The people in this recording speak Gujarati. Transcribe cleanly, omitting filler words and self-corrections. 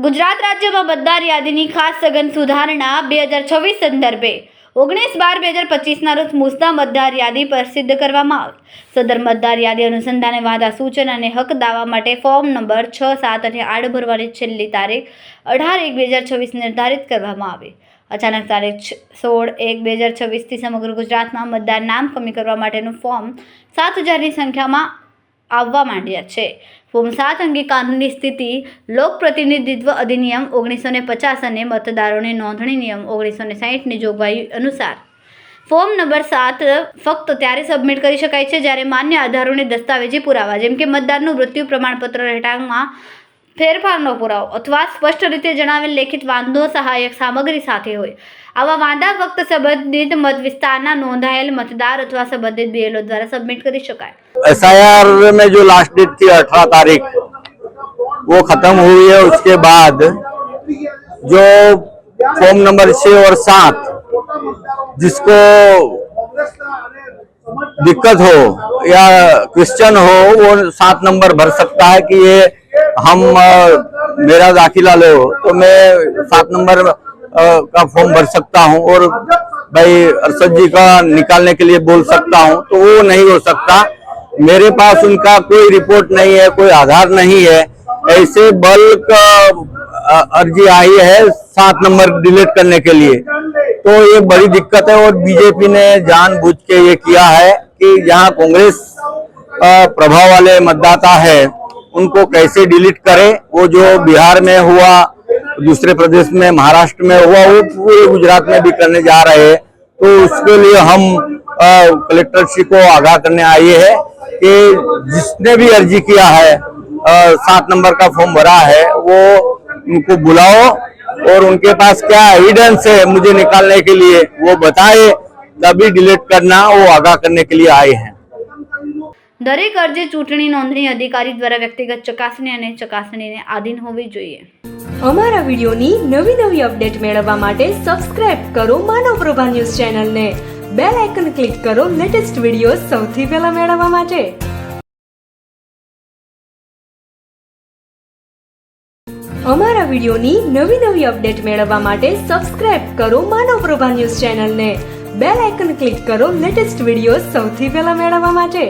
ગુજરાત રાજ્યમાં મતદાર યાદીની ખાસ સઘન સુધારણા 2026 સંદર્ભે 19/12/2025ના રોજ મુસદ્દા મતદાર યાદી પ્રસિદ્ધ કરવામાં આવી। સદર મતદાર યાદી અનુસંધાને વાંધા સૂચન અને હક દાવા માટે ફોર્મ નંબર 6, 7 અને 8 ભરવાની છેલ્લી તારીખ 18/1/2026 નિર્ધારિત કરવામાં આવી। અચાનક તારીખ 16/1/2026થી સમગ્ર ગુજરાતમાં મતદાર નામ કમી કરવા માટેનું ફોર્મ 7000ની સંખ્યામાં આવવા માંડ્યા છે। ફોર્મ 7 અંગે કાનૂની સ્થિતિ લોકપ્રતિનિધિત્વ અધિનિયમ 1950 અને મતદારોની નોંધણી નિયમ 1960ની જોગવાઈ અનુસાર ફોર્મ નંબર 7 ફક્ત ત્યારે સબમિટ કરી શકાય છે જ્યારે માન્ય આધારોને દસ્તાવેજી પુરાવા જેમ કે મતદારનું મૃત્યુ પ્રમાણપત્ર, રહેઠાણમાં ફેરફારનો પુરાવો અથવા સ્પષ્ટ રીતે જણાવેલ લેખિત વાંધો સહાયક સામગ્રી સાથે હોય। આવા વાંધા ફક્ત સંબંધિત મત વિસ્તારના નોંધાયેલ मतदार अथवा संबंधित बीएलओ द्वारा सबमिट कर शकाय। एसआईआर में जो लास्ट डेट थी 18 तारीख वो खत्म हुई है। उसके बाद जो फॉर्म नंबर 6 और 7 जिसको दिक्कत हो या क्वेश्चन हो वो 7 नंबर भर सकता है कि ये हम मेरा दाखिला लो तो मैं 7 नंबर का फॉर्म भर सकता हूं और भाई अरशद जी का निकालने के लिए बोल सकता हूं तो वो नहीं हो सकता। मेरे पास उनका कोई रिपोर्ट नहीं है, कोई आधार नहीं है। ऐसे बल्क अर्जी आई है 7 नंबर डिलीट करने के लिए, तो ये बड़ी दिक्कत है। और बीजेपी ने जानबूझ के ये किया है कि जहां कांग्रेस प्रभाव वाले मतदाता है उनको कैसे डिलीट करे। वो जो बिहार में हुआ, दूसरे प्रदेश में, महाराष्ट्र में हुआ, वो पूरे गुजरात में भी करने जा रहे हैं। तो उसके लिए हम कलेक्टर श्री को आगाह करने आए हैं कि जिसने भी अर्जी किया है 7 नंबर का फॉर्म भरा है वो उनको बुलाओ और उनके पास क्या एविडेंस है मुझे निकालने के लिए वो बताए, तभी डिलीट करना वो आगाह करने के लिए आए हैं। દરેક અરજી ચૂંટણી નોંધણી અધિકારી દ્વારા વ્યક્તિગત ચકાસણી અને ચકાસણીને આધીન હોવી જોઈએ। અમારા વિડિયોની નવી અપડેટ મેળવવા માટે સબસ્ક્રાઇબ કરો માનવ પ્રભા ન્યૂઝ ચેનલને, બેલ આઇકન ક્લિક કરો લેટેસ્ટ વિડિયો સૌથી પહેલા મેળવવા માટે। અમારા વિડિયોની નવી અપડેટ મેળવવા માટે સબસ્ક્રાઇબ કરો માનવ પ્રભા ન્યૂઝ ચેનલને, બેલ આઇકન ક્લિક કરો લેટેસ્ટ વિડિયો સૌથી પહેલા મેળવવા માટે।